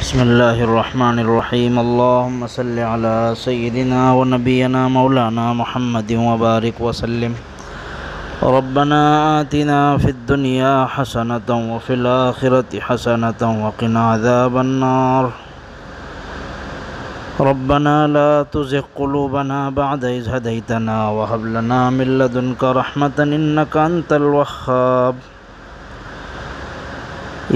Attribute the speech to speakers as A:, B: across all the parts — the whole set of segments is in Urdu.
A: بسم الله الرحمن الرحيم اللهم صل على سيدنا ونبينا مولانا محمد وبارك وسلم ربنا آتنا في الدنيا حسنة وفي الآخرة حسنة وقنا عذاب النار ربنا لا تزغ قلوبنا بعد إذ هديتنا وهب لنا من لدنك رحمة إنك أنت الوهاب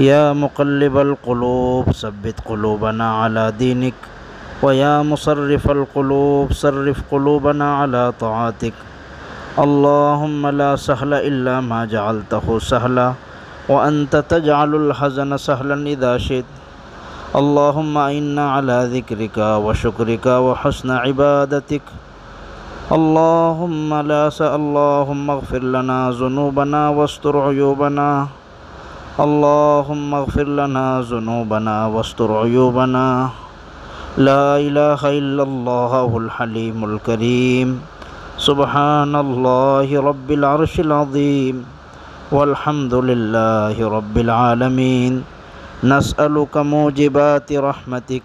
A: يا مقلب القلوب ثبت قلوبنا على دينك ويا مصرف القلوب صرف قلوبنا على طاعتك اللهم لا سهل إلا ما جعلته سهلا وأنت تجعل الحزن سهلا إذا شئت اللهم إنا على ذكرك وشكرك وحسن عبادتك اللهم اغفر لنا ذنوبنا واستر عيوبنا اللهم اغفر لنا ذنوبنا واستر عيوبنا لا إله إلا الله الحليم الكريم سبحان الله رب العرش العظيم والحمد لله رب العالمين نسألك موجبات رحمتك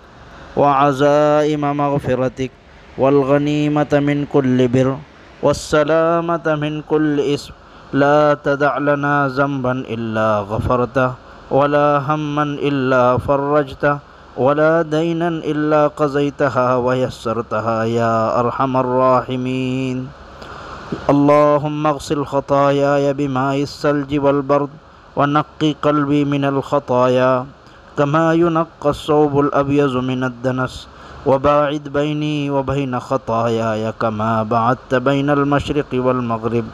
A: وعزائم مغفرتك والغنيمة من كل بر والسلامة من كل إثم لا تدع لنا ذنبا إلا غفرته ولا هما إلا فرجته ولا دينا إلا قضيتها ويسرتها يا أرحم الراحمين اللهم اغسل خطاياي بماء الثلج والبرد ونقي قلبي من الخطايا كما ينقى الثوب الأبيض من الدنس وباعد بيني وبين خطاياي كما بعدت بين المشرق والمغرب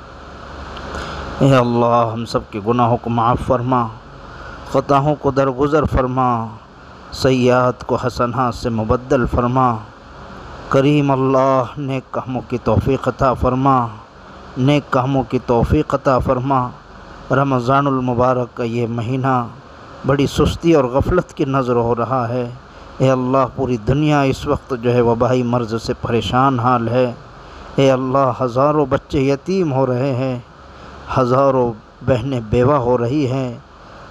A: اے اللہ ہم سب کے گناہوں کو معاف فرما، خطاؤں کو درگزر فرما، سیئات کو حسنات سے مبدل فرما۔ کریم اللہ نیک کاموں کی توفیق عطا فرما، نیک کاموں کی توفیق عطا فرما۔ رمضان المبارک کا یہ مہینہ بڑی سستی اور غفلت کی نظر ہو رہا ہے۔ اے اللہ پوری دنیا اس وقت جو ہے وبائی مرض سے پریشان حال ہے۔ اے اللہ ہزاروں بچے یتیم ہو رہے ہیں، ہزاروں بہنیں بیوہ ہو رہی ہیں،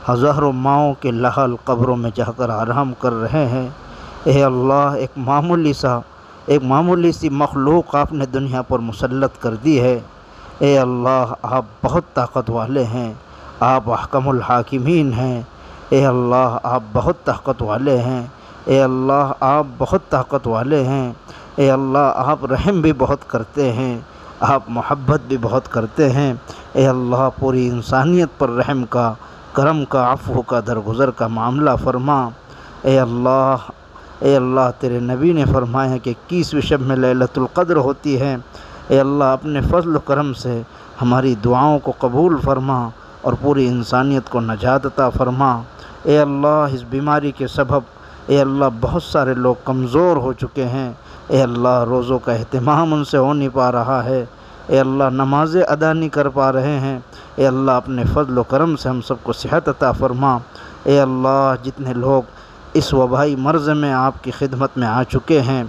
A: ہزاروں ماؤں کے لحال قبروں میں جا کر آرام کر رہے ہیں۔ اے اللہ ایک معمولی سی مخلوق آپ نے دنیا پر مسلط کر دی ہے۔ اے اللہ آپ بہت طاقت والے ہیں، آپ احکم الحاکمین ہیں۔ اے اللہ آپ بہت طاقت والے ہیں۔ اے اللہ آپ بہت طاقت والے ہیں۔ اے اللہ آپ رحم بھی بہت کرتے ہیں، آپ محبت بھی بہت کرتے ہیں۔ اے اللہ پوری انسانیت پر رحم کا، کرم کا، عفو کا، درگزر کا معاملہ فرما۔ اے اللہ تیرے نبی نے فرمایا کہ 21ویں شب میں لیلۃ القدر ہوتی ہے۔ اے اللہ اپنے فضل و کرم سے ہماری دعاؤں کو قبول فرما اور پوری انسانیت کو نجات عطا فرما۔ اے اللہ اس بیماری کے سبب اے اللہ بہت سارے لوگ کمزور ہو چکے ہیں۔ اے اللہ روزوں کا اہتمام ان سے ہو نہیں پا رہا ہے۔ اے اللہ نمازیں ادا نہیں کر پا رہے ہیں۔ اے اللہ اپنے فضل و کرم سے ہم سب کو صحت عطا فرما۔ اے اللہ جتنے لوگ اس وبائی مرض میں آپ کی خدمت میں آ چکے ہیں،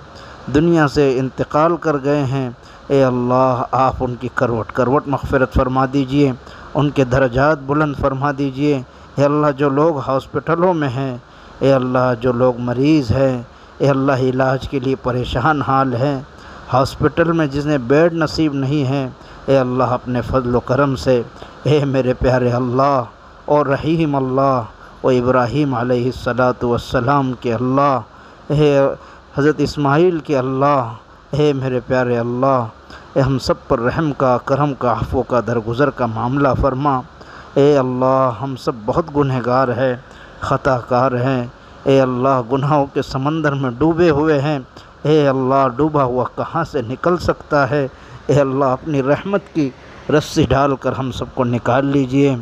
A: دنیا سے انتقال کر گئے ہیں، اے اللہ آپ ان کی کروٹ مغفرت فرما دیجئے، ان کے درجات بلند فرما دیجئے۔ اے اللہ جو لوگ ہاسپٹلوں میں ہیں، اے اللہ جو لوگ مریض ہیں، اے اللہ علاج کے لیے پریشان حال ہیں، ہاسپٹل میں جنہیں بیڈ نصیب نہیں ہے، اے اللہ اپنے فضل و کرم سے اے میرے پیارے اللہ اور رحیم اللہ و ابراہیم علیہ السلام کے اللہ، اے حضرت اسماعیل کے اللہ، اے میرے پیارے اللہ، اے ہم سب پر رحم کا، کرم کا، عفو کا، درگزر کا معاملہ فرما۔ اے اللہ ہم سب بہت گنہگار ہیں، خطا کار ہیں۔ اے اللہ گناہوں کے سمندر میں ڈوبے ہوئے ہیں۔ اے اللہ ڈوبا ہوا کہاں سے نکل سکتا ہے؟ اے اللہ اپنی رحمت کی رسی ڈال کر ہم سب کو نکال لیجئے،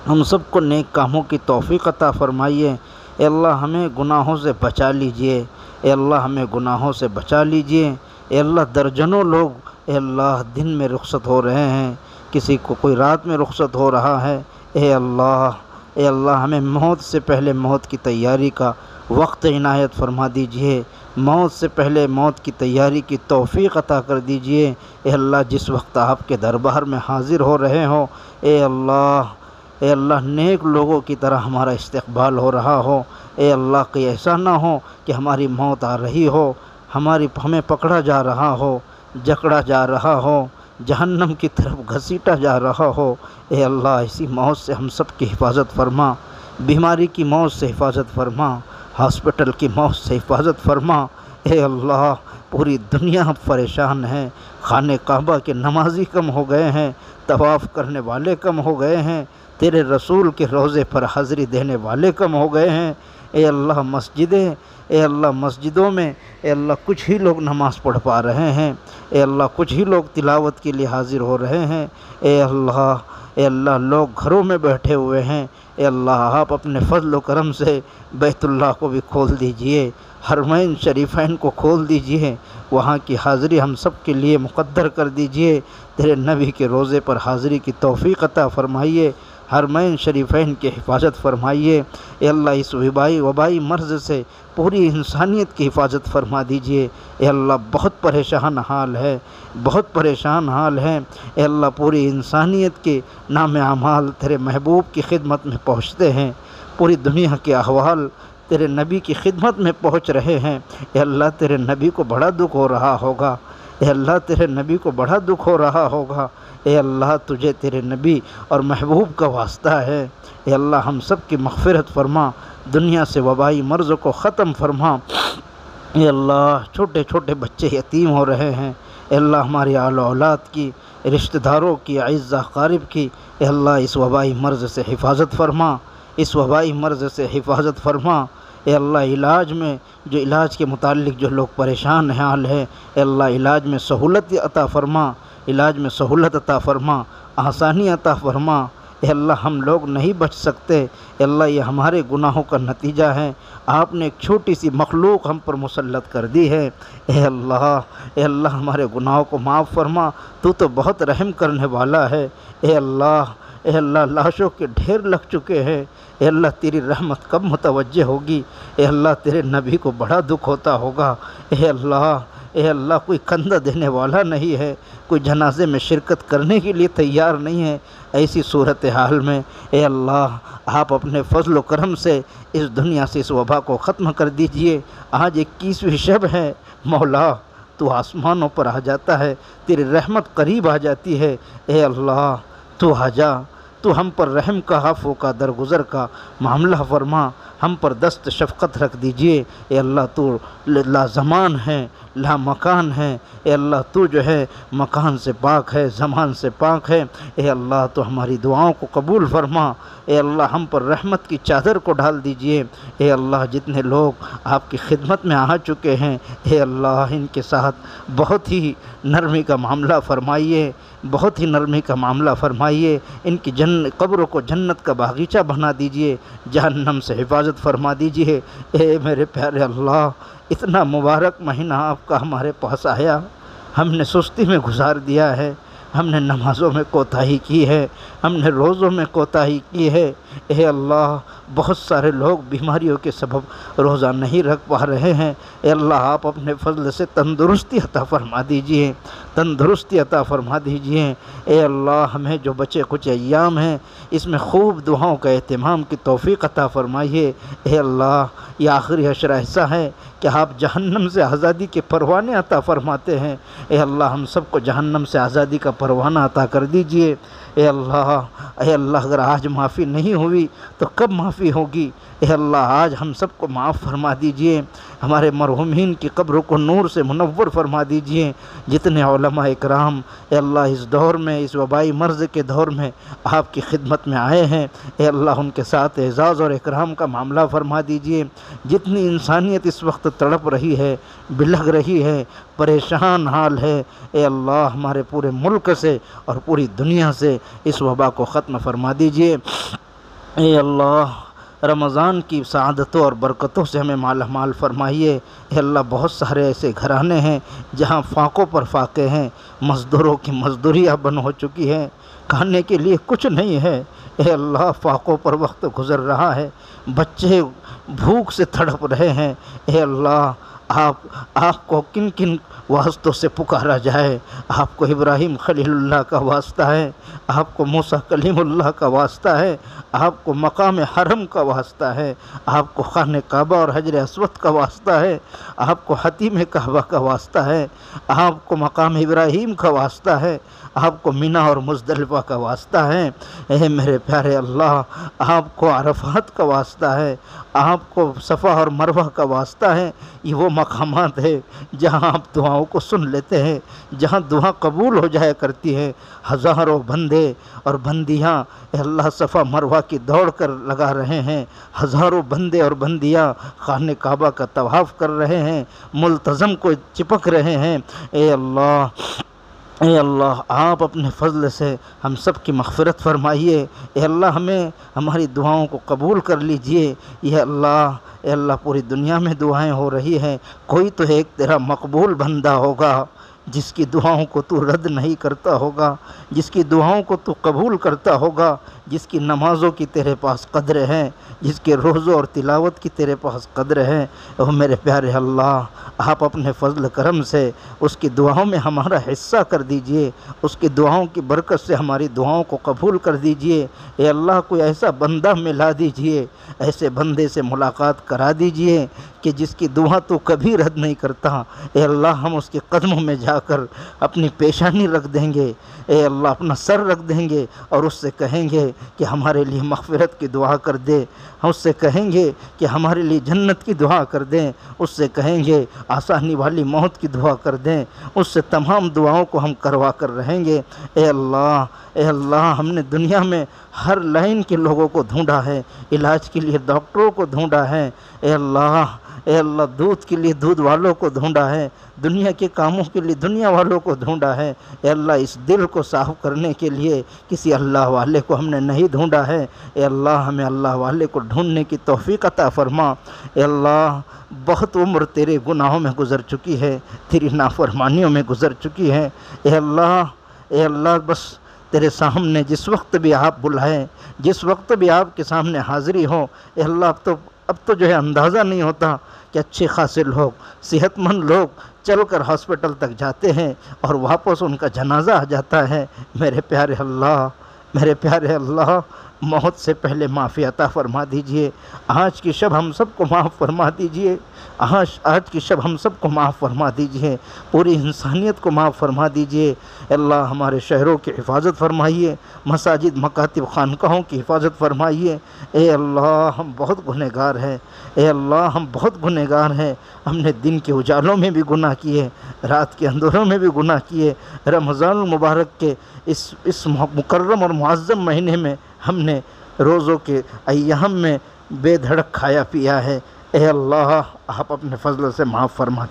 A: ہم سب کو نیک کاموں کی توفیق عطا فرمائیے۔ اے اللہ ہمیں گناہوں سے بچا لیجئے، اے اللہ ہمیں گناہوں سے بچا لیجئے۔ اے اللہ درجنوں لوگ اے اللہ دن میں رخصت ہو رہے ہیں، کسی کو کوئی رات میں رخصت ہو رہا ہے۔ اے اللہ ہمیں موت سے پہلے موت کی تیاری کا وقت عنایت فرما دیجئے، موت سے پہلے موت کی تیاری کی توفیق عطا کر دیجئے۔ اے اللہ جس وقت آپ کے دربار میں حاضر ہو رہے ہوں، اے اللہ نیک لوگوں کی طرح ہمارا استقبال ہو رہا ہو۔ اے اللہ کہ ایسا نہ ہو کہ ہماری موت آ رہی ہو، ہمیں پکڑا جا رہا ہو، جکڑا جا رہا ہو، جہنم کی طرف گھسیٹا جا رہا ہو۔ اے اللہ اسی موت سے ہم سب کی حفاظت فرما، بیماری کی موت سے حفاظت فرما، ہاسپٹل کی موت سے حفاظت فرما۔ اے اللہ پوری دنیا پریشان ہے، خانہ کعبہ کے نمازی کم ہو گئے ہیں، طواف کرنے والے کم ہو گئے ہیں، تیرے رسول کے روضے پر حاضری دینے والے کم ہو گئے ہیں۔ اے اللہ اے اللہ مسجدوں میں اے اللہ کچھ ہی لوگ نماز پڑھ پا رہے ہیں، اے اللہ کچھ ہی لوگ تلاوت کے لیے حاضر ہو رہے ہیں۔ اے اللہ لوگ گھروں میں بیٹھے ہوئے ہیں، اے اللہ آپ اپنے فضل و کرم سے بیت اللہ کو بھی کھول دیجئے، حرمین شریفین کو کھول دیجئے، وہاں کی حاضری ہم سب کے لیے مقدر کر دیجئے، تیرے نبی کے روضے پر حاضری کی توفیق عطا فرمائیے، حرمین شریفین کی حفاظت فرمائیے۔ اے اللہ اس وبائی مرض سے پوری انسانیت کی حفاظت فرما دیجئے۔ اے اللہ بہت پریشان حال ہے، بہت پریشان حال ہے۔ اے اللہ پوری انسانیت کے نام اعمال تیرے محبوب کی خدمت میں پہنچتے ہیں، پوری دنیا کے احوال تیرے نبی کی خدمت میں پہنچ رہے ہیں۔ اے اللہ تیرے نبی کو بڑا دکھ ہو رہا ہوگا، اے اللہ تیرے نبی کو بڑا دکھ ہو رہا ہوگا۔ اے اللہ تجھے تیرے نبی اور محبوب کا واسطہ ہے، اے اللہ ہم سب کی مغفرت فرما، دنیا سے وبائی مرض کو ختم فرما۔ اے اللہ چھوٹے چھوٹے بچے یتیم ہو رہے ہیں، اے اللہ ہماری آل اولاد کی، رشتہ داروں کی، اعزا اقارب کی، اے اللہ اس وبائی مرض سے حفاظت فرما، اس وبائی مرض سے حفاظت فرما۔ اے اللہ علاج کے متعلق جو لوگ پریشان حال ہے، اے اللہ علاج میں سہولت عطا فرما، علاج میں سہولت عطا فرما، آسانی عطا فرما۔ اے اللہ ہم لوگ نہیں بچ سکتے، اے اللہ یہ ہمارے گناہوں کا نتیجہ ہے، آپ نے ایک چھوٹی سی مخلوق ہم پر مسلط کر دی ہے۔ اے اللہ ہمارے گناہوں کو معاف فرما، تو بہت رحم کرنے والا ہے۔ اے اللہ لاشوں کے ڈھیر لگ چکے ہیں، اے اللہ تیری رحمت کب متوجہ ہوگی؟ اے اللہ تیرے نبی کو بڑا دکھ ہوتا ہوگا۔ اے اللہ کوئی کندھا دینے والا نہیں ہے، کوئی جنازے میں شرکت کرنے کے لیے تیار نہیں ہے۔ ایسی صورتحال میں اے اللہ آپ اپنے فضل و کرم سے اس دنیا سے اس وبا کو ختم کر دیجئے۔ آج 21ویں شب ہے، مولا تو آسمانوں پر آ جاتا ہے، تیری رحمت قریب آ جاتی ہے۔ اے اللہ تو آ جا، تو ہم پر رحم کا، عفو کا، درگزر کا معاملہ فرما، ہم پر دست شفقت رکھ دیجئے۔ اے اللہ تو لا زمان ہے، لا مکان ہے، اے اللہ تو جو ہے مکان سے پاک ہے، زمان سے پاک ہے۔ اے اللہ تو ہماری دعاؤں کو قبول فرما، اے اللہ ہم پر رحمت کی چادر کو ڈال دیجئے۔ اے اللہ جتنے لوگ آپ کی خدمت میں آ چکے ہیں، اے اللہ ان کے ساتھ بہت ہی نرمی کا معاملہ فرمائیے، بہت ہی نرمی کا معاملہ فرمائیے، ان کی قبروں کو جنت کا باغیچہ بنا دیجئے، جہنم سے حفاظت فرما دیجئے۔ اے میرے پیارے اللہ اتنا مبارک مہینہ آپ کا ہمارے پاس آیا، ہم نے سستی میں گزار دیا ہے، ہم نے نمازوں میں کوتاہی کی ہے، ہم نے روزوں میں کوتاہی کی ہے۔ اے اللہ بہت سارے لوگ بیماریوں کے سبب روزہ نہیں رکھ پا رہے ہیں، اے اللہ آپ اپنے فضل سے تندرستی عطا فرما دیجئے، تندرستی عطا فرما دیجئے۔ اے اللہ ہمیں جو بچے کچھ ایام ہیں اس میں خوب دعاؤں کا اہتمام کی توفیق عطا فرمائیے۔ اے اللہ یہ آخری عشرہ ایسا ہے کہ آپ جہنم سے آزادی کے پروانے عطا فرماتے ہیں، اے اللہ ہم سب کو جہنم سے آزادی کا پروانہ عطا کر دیجئے۔ اے اللہ اگر آج معافی نہیں ہوئی تو کب معافی ہوگی؟ اے اللہ آج ہم سب کو معاف فرما دیجئے، ہمارے مرحومین کی قبروں کو نور سے منور فرما دیجئے۔ جتنے علماء اکرام اے اللہ اس دور میں، اس وبائی مرض کے دور میں آپ کی خدمت میں آئے ہیں، اے اللہ ان کے ساتھ اعزاز اور اکرام کا معاملہ فرما دیجئے۔ جتنی انسانیت اس وقت تڑپ رہی ہے، بلغ رہی ہے، پریشان حال ہے، اے اللہ ہمارے پورے ملک سے اور پوری دنیا سے اس وبا کو ختم فرما دیجئے۔ اے اللہ رمضان کی سعادتوں اور برکتوں سے ہمیں مالا مال فرمائیے۔ اے اللہ بہت سارے ایسے گھرانے ہیں جہاں فاقوں پر فاقے ہیں، مزدوروں کی مزدوری اب بند ہو چکی ہے، کھانے کے لیے کچھ نہیں ہے۔ اے اللہ فاقوں پر وقت گزر رہا ہے، بچے بھوک سے تڑپ رہے ہیں۔ اے اللہ آپ کو کن کن واسطوں سے پکارا جائے؟ آپ کو ابراہیم خلیل اللہ کا واسطہ ہے، آپ کو موسیٰ کلیم اللہ کا واسطہ ہے، آپ کو مقام حرم کا واسطہ ہے، آپ کو خانہ کعبہ اور حجر اسود کا واسطہ ہے، آپ کو حتیم کعبہ کا واسطہ ہے، آپ کو مقام ابراہیم کا واسطہ ہے، آپ کو مینا اور مزدلفہ کا واسطہ ہے۔ اے میرے پیارے اللہ، آپ کو عرفات کا واسطہ ہے، آپ کو صفا اور مروہ کا واسطہ ہے۔ یہ وہ مقامات ہے جہاں آپ دعاؤں کو سن لیتے ہیں، جہاں دعا قبول ہو جایا کرتی ہے۔ ہزاروں بندے اور بندیاں اے اللہ صفا مروہ کی دوڑ کر لگا رہے ہیں، ہزاروں بندے اور بندیاں خانہ کعبہ کا طواف کر رہے ہیں، ملتزم کو چپک رہے ہیں۔ اے اللہ، اے اللہ، آپ اپنے فضل سے ہم سب کی مغفرت فرمائیے۔ اے اللہ، ہمیں ہماری دعاؤں کو قبول کر لیجئے۔ اے اللہ پوری دنیا میں دعائیں ہو رہی ہیں، کوئی تو ایک تیرا مقبول بندہ ہوگا جس کی دعاؤں کو تو رد نہیں کرتا ہوگا، جس کی دعاؤں کو تو قبول کرتا ہوگا، جس کی نمازوں کی تیرے پاس قدر ہے، جس کے روزوں اور تلاوت کی تیرے پاس قدر ہے۔ او میرے پیارے اللہ، آپ اپنے فضل کرم سے اس کی دعاؤں میں ہمارا حصہ کر دیجئے، اس کی دعاؤں کی برکت سے ہماری دعاؤں کو قبول کر دیجئے۔ اے اللہ، کوئی ایسا بندہ ملا دیجئے، ایسے بندے سے ملاقات کرا دیجئے کہ جس کی دعا تو کبھی رد نہیں کرتا۔ اے اللہ، ہم اس کے قدموں میں جا کر اپنی پیشانی رکھ دیں گے، اے اللہ اپنا سر رکھ دیں گے اور اس سے کہیں گے کہ ہمارے لیے مغفرت کی دعا کر دے، ہم اس سے کہیں گے کہ ہمارے لیے جنت کی دعا کر دیں، اس سے کہیں گے آسانی والی موت کی دعا کر دیں، اس سے تمام دعاؤں کو ہم کروا کر رہیں گے۔ اے اللہ، ہم نے دنیا میں ہر لائن کے لوگوں کو ڈھونڈا ہے، علاج کے لیے ڈاکٹروں کو ڈھونڈا ہے، اے اللہ دودھ کے لیے دودھ والوں کو ڈھونڈا ہے، دنیا کے کاموں کے لیے دنیا والوں کو ڈھونڈا ہے۔ اے اللہ، اس دل کو صاف کرنے کے لیے کسی اللہ والے کو ہم نے نہیں ڈھونڈا ہے۔ اے اللہ، ہمیں اللہ والے کو ڈھونڈنے کی توفیق عطا فرما۔ اے اللہ، بہت عمر تیرے گناہوں میں گزر چکی ہے، تیری نافرمانیوں میں گزر چکی ہے۔ اے اللہ، بس تیرے سامنے جس وقت بھی آپ بلائیں، جس وقت بھی آپ کے سامنے حاضری ہو، اے اللہ اب تو جو ہے اندازہ نہیں ہوتا کہ اچھے خاصے لوگ، صحت مند لوگ چل کر ہاسپٹل تک جاتے ہیں اور واپس ان کا جنازہ آ جاتا ہے۔ میرے پیارے اللہ، موت سے پہلے معافی عطا فرما دیجئے۔ آج کی شب ہم سب کو معاف فرما دیجئے، آج کی شب ہم سب کو معاف فرما دیجئے، پوری انسانیت کو معاف فرما دیجئے۔ اللہ، ہمارے شہروں کی حفاظت فرمائیے، مساجد مکاتب خانقاہوں کی حفاظت فرمائیے۔ اے اللہ، ہم بہت گنہگار ہیں، اے اللہ ہم بہت گنہگار ہیں۔ ہم نے دن کے اجالوں میں بھی گناہ کیے، رات کے اندھیروں میں بھی گناہ کیے۔ رمضان المبارک کے اس مکرم اور معظم مہینے میں ہم نے روزوں کے ایام میں بے دھڑک کھایا پیا ہے۔ اے اللہ، آپ اپنے فضل سے معاف فرما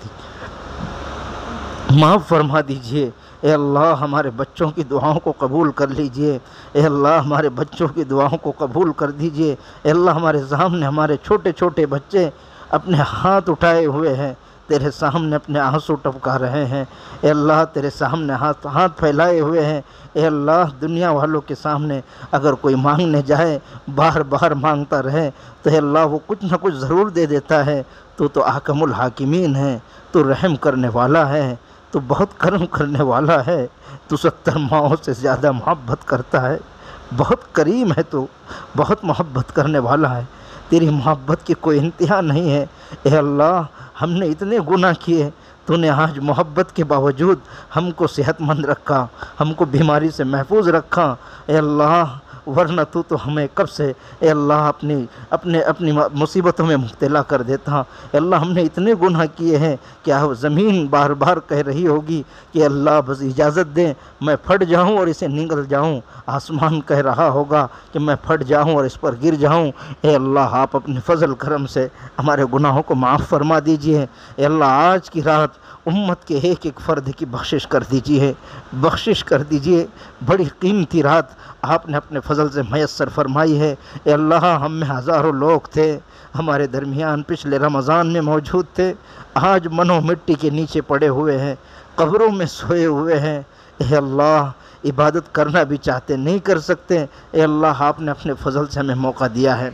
A: دیجئے۔ اے اللہ، ہمارے بچوں کی دعاؤں کو قبول کر لیجئے۔ اے اللہ، ہمارے بچوں کی دعاؤں کو قبول کر دیجئے۔ اے اللہ، ہمارے سامنے ہمارے چھوٹے چھوٹے بچے اپنے ہاتھ اٹھائے ہوئے ہیں، تیرے سامنے اپنے آنسو ٹپکا رہے ہیں۔ اے اللہ، تیرے سامنے ہاتھ پھیلائے ہوئے ہیں۔ اے اللہ، دنیا والوں کے سامنے اگر کوئی مانگنے جائے، بار بار مانگتا رہے تو اے اللہ وہ کچھ نہ کچھ ضرور دے دیتا ہے۔ تو احکم الحاکمین ہے، تو رحم کرنے والا ہے، تو بہت کرم کرنے والا ہے، تو 70 ماؤں سے زیادہ محبت کرتا ہے، بہت کریم ہے، تو بہت محبت کرنے والا ہے، تیری محبت کی کوئی انتہا نہیں ہے۔ اے اللہ، ہم نے اتنے گناہ کیے، تو نے آج محبت کے باوجود ہم کو صحت مند رکھا، ہم کو بیماری سے محفوظ رکھا۔ اے اللہ، ورنہ تو ہمیں کب سے اے اللہ اپنی مصیبتوں میں مبتلا کر دیتا۔ اے اللہ، ہم نے اتنے گناہ کیے ہیں کہ زمین بار بار کہہ رہی ہوگی کہ اللہ بس اجازت دیں میں پھٹ جاؤں اور اسے نگل جاؤں، آسمان کہہ رہا ہوگا کہ میں پھٹ جاؤں اور اس پر گر جاؤں۔ اے اللہ، آپ اپنے فضل کرم سے ہمارے گناہوں کو معاف فرما دیجئے۔ اے اللہ، آج کی رات امت کے ایک ایک فرد کی بخشش کر دیجئے، بڑی قیمتی رات آپ نے اپنے فضل سے میسر فرمائی ہے۔ اے اللہ، ہم میں ہزاروں لوگ تھے ہمارے درمیان پچھلے رمضان میں موجود تھے، آج منو مٹی کے نیچے پڑے ہوئے ہیں، قبروں میں سوئے ہوئے ہیں۔ اے اللہ، عبادت کرنا بھی چاہتے نہیں کر سکتے۔ اے اللہ، آپ نے اپنے فضل سے ہمیں موقع دیا ہے،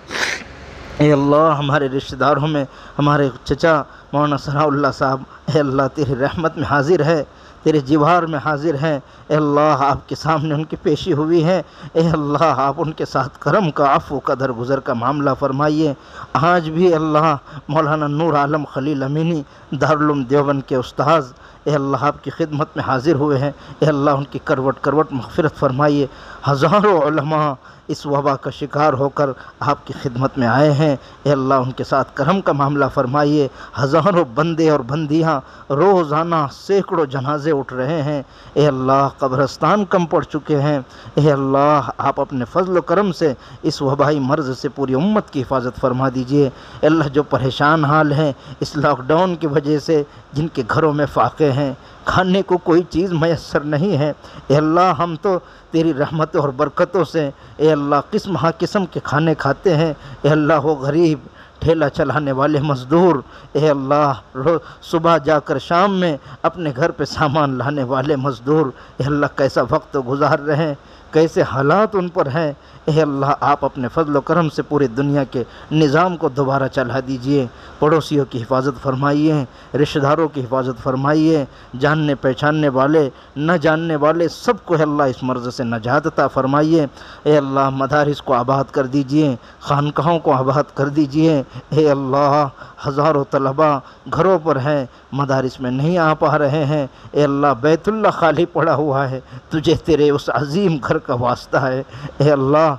A: اے اللہ ہمارے رشتہ داروں میں ہمارے چچا مولانا ثناء اللہ صاحب اے اللہ تیری رحمت میں حاضر ہے، تیرے جوار میں حاضر ہیں، اے اللہ آپ کے سامنے ان کی پیشی ہوئی ہے، اے اللہ آپ ان کے ساتھ کرم کا، عفو کا، درگزر کا معاملہ فرمائیے۔ آج بھی اللہ مولانا نور عالم خلیل امینی دارالعلوم دیوبند کے استاذ اے اللہ آپ کی خدمت میں حاضر ہوئے ہیں، اے اللہ ان کی کروٹ کروٹ مغفرت فرمائیے۔ ہزاروں علماء اس وبا کا شکار ہو کر آپ کی خدمت میں آئے ہیں، اے اللہ ان کے ساتھ کرم کا معاملہ فرمائیے۔ ہزاروں بندے اور بندیاں روزانہ سینکڑوں جنازے اٹھ رہے ہیں، اے اللہ قبرستان کم پڑ چکے ہیں، اے اللہ آپ اپنے فضل و کرم سے اس وبائی مرض سے پوری امت کی حفاظت فرما دیجئے۔ اے اللہ جو پریشان حال ہیں اس لاک ڈاؤن کی وجہ سے، جن کے گھروں میں فاقے ہیں، کھانے کو کوئی چیز میسر نہیں ہے، اے اللہ ہم تو تیری رحمتوں اور برکتوں سے اے اللہ قسم ہا قسم کے کھانے کھاتے ہیں، اے اللہ وہ غریب ٹھیلا چلانے والے مزدور، اے اللہ صبح جا کر شام میں اپنے گھر پہ سامان لانے والے مزدور، اے اللہ کیسا وقت گزار رہے ہیں، کیسے حالات ان پر ہیں، اے اللہ آپ اپنے فضل و کرم سے پوری دنیا کے نظام کو دوبارہ چلا دیجئے۔ پڑوسیوں کی حفاظت فرمائیے، رشتہ داروں کی حفاظت فرمائیے، جاننے پہچاننے والے نہ جاننے والے سب کو اللہ اس مرض سے نجات عطا فرمائیے۔ اے اللہ مدارس کو آباد کر دیجئے، خانقاہوں کو آباد کر دیجئے، اے اللہ ہزاروں طلباء گھروں پر ہیں، مدارس میں نہیں آ پا رہے ہیں، اے اللہ بیت اللہ خالی پڑا ہوا ہے، تجھے تیرے اس عظیم گھر کا واسطہ ہے، اے اللہ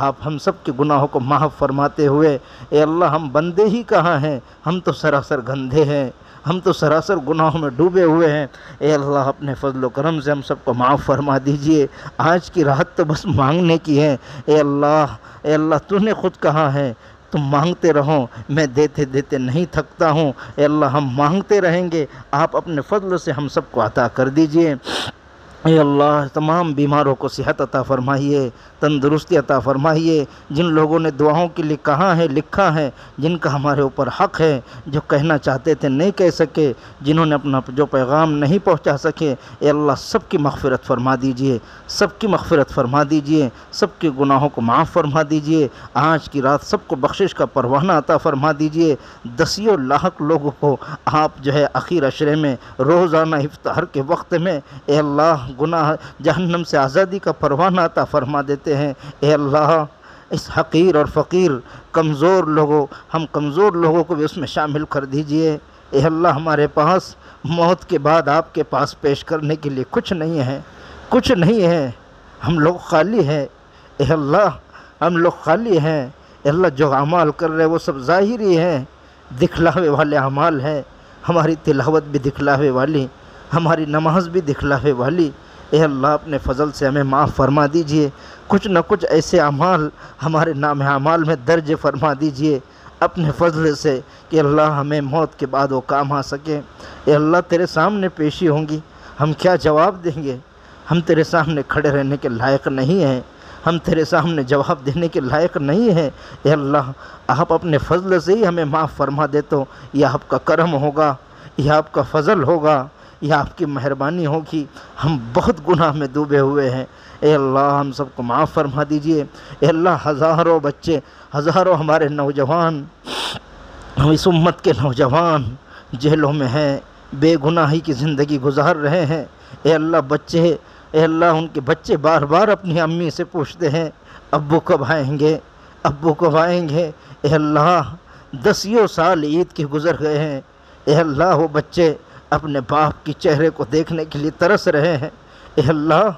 A: آپ ہم سب کے گناہوں کو معاف فرماتے ہوئے، اے اللہ ہم بندے ہی کہاں ہیں، ہم تو سراسر گندھے ہیں، ہم تو سراسر گناہوں میں ڈوبے ہوئے ہیں، اے اللہ اپنے فضل و کرم سے ہم سب کو معاف فرما دیجئے۔ آج کی رات تو بس مانگنے کی ہے، اے اللہ تو نے خود کہا ہے تم مانگتے رہو، میں دیتے دیتے نہیں تھکتا ہوں، اے اللہ ہم مانگتے رہیں گے، آپ اپنے فضل سے ہم سب کو عطا کر دیجئے۔ اے اللہ تمام بیماروں کو صحت عطا فرمائیے، تندرستی عطا فرمائیے، جن لوگوں نے دعاؤں کے لیے کہا ہے لکھا ہے، جن کا ہمارے اوپر حق ہے، جو کہنا چاہتے تھے نہیں کہہ سکے، جنہوں نے اپنا جو پیغام نہیں پہنچا سکے، اے اللہ سب کی مغفرت فرما دیجئے، سب کی مغفرت فرما دیجئے، سب کے گناہوں کو معاف فرما دیجئے، آج کی رات سب کو بخشش کا پروانہ عطا فرما دیجئے۔ دسیوں لاکھ لوگوں کو آپ جو ہے اخیر عشرے میں روزانہ افطار کے وقت میں اے اللہ گناہ جہنم سے آزادی کا پروانہ عطا فرما دیتے ہیں، اے اللہ اس حقیر اور فقیر کمزور لوگوں کو بھی اس میں شامل کر دیجئے۔ اے اللہ ہمارے پاس موت کے بعد آپ کے پاس پیش کرنے کے لیے کچھ نہیں ہے، ہم لوگ خالی ہیں، اے اللہ ہم لوگ خالی ہیں، اے اللہ جو اعمال کر رہے وہ سب ظاہری ہیں، دکھلاوے والے اعمال ہیں، ہماری تلاوت بھی دکھلاوے والی، ہماری نماز بھی دکھلاوے والی، اے اللہ اپنے فضل سے ہمیں معاف فرما دیجئے، کچھ نہ کچھ ایسے اعمال ہمارے نام اعمال میں درج فرما دیجئے اپنے فضل سے کہ اللہ ہمیں موت کے بعد وہ کام آ سکے۔ اے اللہ تیرے سامنے پیشی ہوں گی، ہم کیا جواب دیں گے؟ ہم تیرے سامنے کھڑے رہنے کے لائق نہیں ہیں، ہم تیرے سامنے جواب دینے کے لائق نہیں ہیں، اے اللہ آپ اپنے فضل سے ہی ہمیں معاف فرما دے تو یہ آپ کا کرم ہوگا، یہ آپ کا فضل ہوگا، یہ آپ کی مہربانی ہوگی۔ ہم بہت گناہ میں ڈوبے ہوئے ہیں، اے اللہ ہم سب کو معاف فرما دیجئے۔ اے اللہ ہزاروں بچے، ہزاروں ہمارے نوجوان، ہم اس امت کے نوجوان جیلوں میں ہیں، بے گناہی کی زندگی گزار رہے ہیں، اے اللہ ان کے بچے بار بار اپنی امی سے پوچھتے ہیں ابو کب آئیں گے، اے اللہ 10 سال عید کے گزر گئے ہیں، اے اللہ وہ بچے اپنے باپ کی چہرے کو دیکھنے کے لیے ترس رہے ہیں، اے اللہ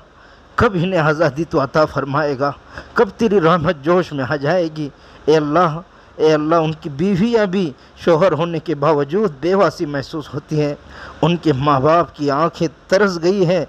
A: کب انہیں آزادی تو عطا فرمائے گا، کب تیری رحمت جوش میں آ جائے گی، اے اللہ ان کی بیویاں بھی شوہر ہونے کے باوجود بیواسی محسوس ہوتی ہیں، ان کے ماں باپ کی آنکھیں ترس گئی ہیں،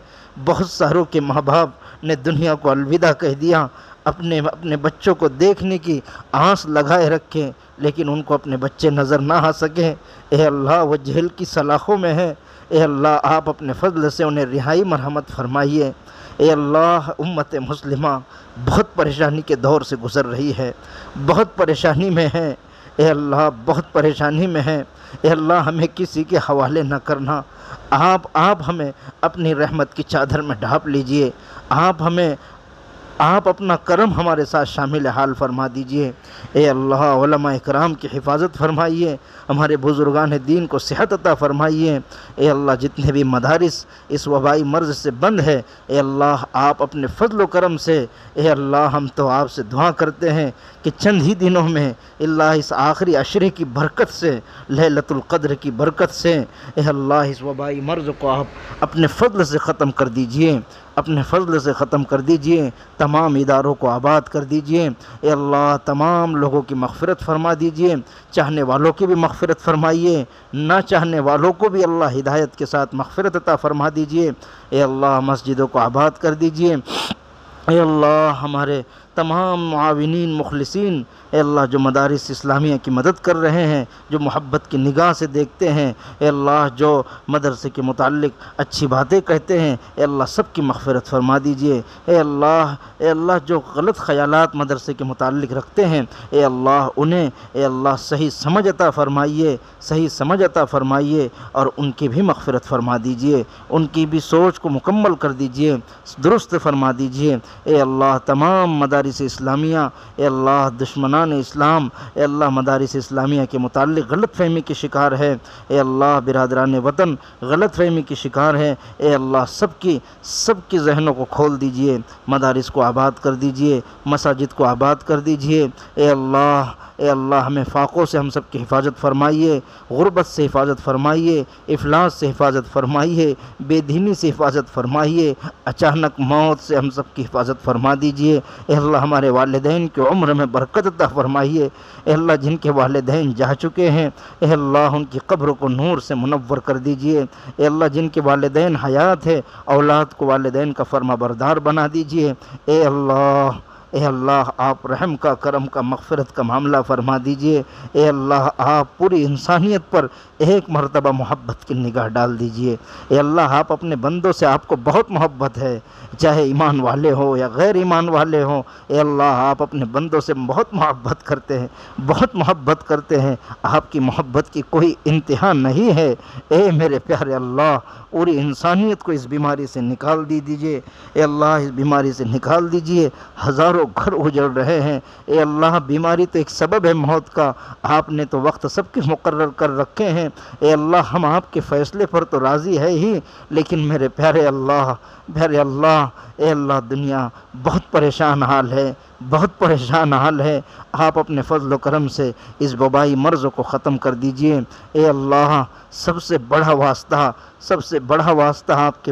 A: بہت ساروں کے ماں باپ نے دنیا کو الوداع کہہ دیا، اپنے بچوں کو دیکھنے کی آس لگائے رکھے، لیکن ان کو اپنے بچے نظر نہ آ سکیں، اے اللہ وہ جیل کی سلاخوں میں ہیں، اے اللہ آپ اپنے فضل سے انہیں رہائی مرحمت فرمائیے۔ اے اللہ امت مسلمہ بہت پریشانی کے دور سے گزر رہی ہے، بہت پریشانی میں ہے، اے اللہ بہت پریشانی میں ہے، اے اللہ ہمیں کسی کے حوالے نہ کرنا، آپ ہمیں اپنی رحمت کی چادر میں ڈھانپ لیجئے، آپ اپنا کرم ہمارے ساتھ شامل حال فرما دیجئے۔ اے اللہ علماء کرام کی حفاظت فرمائیے، ہمارے بزرگان دین کو صحت عطا فرمائیے۔ اے اللہ جتنے بھی مدارس اس وبائی مرض سے بند ہے، اے اللہ آپ اپنے فضل و کرم سے، اے اللہ ہم تو آپ سے دعا کرتے ہیں کہ چند ہی دنوں میں اللہ اس آخری عشرے کی برکت سے، لیلۃ القدر کی برکت سے، اے اللہ اس وبائی مرض کو آپ اپنے فضل سے ختم کر دیجئے، اپنے فضل سے ختم کر دیجئے، تمام اداروں کو آباد کر دیجئے۔ اے اللہ تمام لوگوں کی مغفرت فرما دیجئے، چاہنے والوں کی بھی مغفرت فرمائیے، نہ چاہنے والوں کو بھی اللہ ہدایت کے ساتھ مغفرت عطا فرما دیجئے۔ اے اللہ مسجدوں کو آباد کر دیجئے۔ اے اللہ ہمارے تمام معاونین مخلصین، اے اللہ جو مدارس اسلامیہ کی مدد کر رہے ہیں، جو محبت کی نگاہ سے دیکھتے ہیں، اے اللہ جو مدرسے کے متعلق اچھی باتیں کہتے ہیں، اے اللہ سب کی مغفرت فرما دیجئے۔ اے اللہ جو غلط خیالات مدرسے کے متعلق رکھتے ہیں، اے اللہ انہیں اے اللہ صحیح سمجھ عطا فرمائیے، صحیح سمجھ عطا فرمائیے، اور ان کی بھی مغفرت فرما دیجئے، ان کی بھی سوچ کو مکمل کر دیجئے، درست فرما دیجئے۔ اے اللہ تمام مدارس اسلامیہ، اے اللہ دشمنان اسلام، اے اللہ مدارس اسلامیہ کے متعلق غلط فہمی کے شکار ہے، اے اللہ برادران وطن غلط فہمی کے شکار ہے، اے اللہ سب کی ذہنوں کو کھول دیجئے، مدارس کو آباد کر دیجئے، مساجد کو آباد کر دیجئے۔ اے اللہ ہمیں فاقوں سے ہم سب کی حفاظت فرمائیے، غربت سے حفاظت فرمائیے، افلاس سے حفاظت فرمائیے، بے دینی سے حفاظت فرمائیے، اچانک موت سے ہم سب کی حفاظت فرما دیجئے۔ اے اللہ ہمارے والدین کی عمر میں برکت عطا فرمائیے۔ اے اللہ جن کے والدین جا چکے ہیں، اے اللہ ان کی قبر کو نور سے منور کر دیجئے۔ اے اللہ جن کے والدین حیات ہے، اولاد کو والدین کا فرما بردار بنا دیجئے۔ اے اللہ آپ رحم کا، کرم کا، مغفرت کا معاملہ فرما دیجئے۔ اے اللہ آپ پوری انسانیت پر ایک مرتبہ محبت کی نگاہ ڈال دیجئے۔ اے اللہ آپ اپنے بندوں سے آپ کو بہت محبت ہے، چاہے ایمان والے ہو یا غیر ایمان والے ہوں۔ اے اللہ آپ اپنے بندوں سے بہت محبت کرتے ہیں، بہت محبت کرتے ہیں، آپ کی محبت کی کوئی انتہا نہیں ہے۔ اے میرے پیارے اللہ پوری انسانیت کو اس بیماری سے نکال دیجئے۔ اے اللہ اس بیماری سے نکال دیجئے، ہزاروں گھر اجڑ رہے ہیں۔ اے اللہ بیماری تو ایک سبب ہے موت کا، آپ نے تو وقت سب کے مقرر کر رکھے ہیں۔ اے اللہ ہم آپ کے فیصلے پر تو راضی ہے ہی، لیکن میرے پیارے اللہ اے اللہ دنیا بہت پریشان حال ہے، بہت پریشان حال ہے۔ آپ اپنے فضل و کرم سے اس وبائی مرض کو ختم کر دیجئے۔ اے اللہ سب سے بڑا واسطہ آپ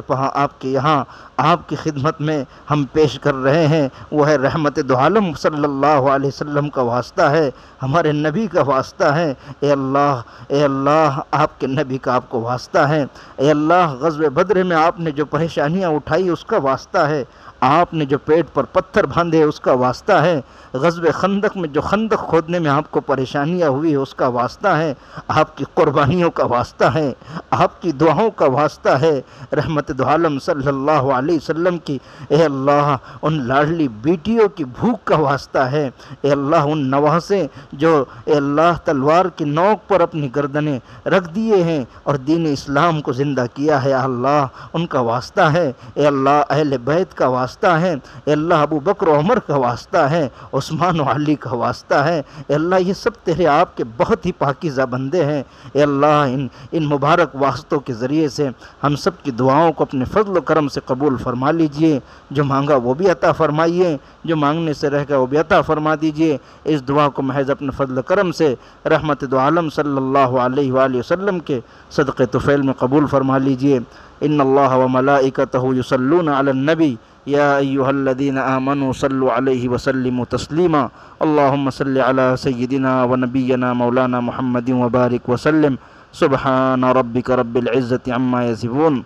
A: کے یہاں آپ کی خدمت میں ہم پیش کر رہے ہیں، وہ ہے رحمت دو عالم صلی اللہ علیہ وسلم کا واسطہ ہے، ہمارے نبی کا واسطہ ہے۔ اے اللہ آپ کے نبی کا آپ کو واسطہ ہے۔ اے اللہ غزوہ بدر میں آپ نے جو پریشانیاں اٹھائی اس کا واسطہ ہے، آپ نے جو پیٹ پر پتھر باندھے اس کا واسطہ ہے، غزوہ خندق میں جو خندق کھودنے میں آپ کو پریشانیاں ہوئی اس کا واسطہ ہے، آپ کی قربانیوں کا واسطہ ہے، آپ کی دعاؤں کا واسطہ ہے، رحمت دو عالم صلی اللہ علیہ وسلم کی اے اللہ ان لاڈلی بیٹیوں کی بھوک کا واسطہ ہے۔ اے اللہ ان نواسے جو اے اللہ تلوار کی نوک پر اپنی گردنیں رکھ دیے ہیں اور دین اسلام کو زندہ کیا ہے، اللہ ان کا واسطہ ہے۔ اے اللہ اہل بیت کا واسطہ ہے، اے اللہ ابو بکر و عمر کا واسطہ ہے، عثمان و علی کا واسطہ ہے۔ اے اللہ یہ سب تیرے آپ کے بہت ہی پاکیزہ بندے ہیں۔ اے اللہ ان مبارک واسطوں کے ذریعے سے ہم سب کی دعاؤں کو اپنے فضل و کرم سے قبول فرما لیجئے، جو مانگا وہ بھی عطا فرمائیے، جو مانگنے سے رہ گیا وہ بھی عطا فرما دیجئے۔ اس دعا کو محض اپنے فضل و کرم سے رحمت دو عالم صلی اللہ علیہ وآلہ وسلم کے صدقے طفیل میں قبول فرما لیجئے۔ ان اللہ و ملائکتہ یصلون علی النبی یا ایہا الذین آمنوا صلوا علیہ وسلموا تسلیما اللہم صل علی سیدنا و نبینا مولانا محمد وبارک وسلم سبحان ربک رب العزت عما یصفون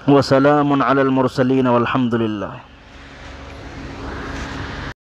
A: وسلام علی المرسلین والحمد للہ۔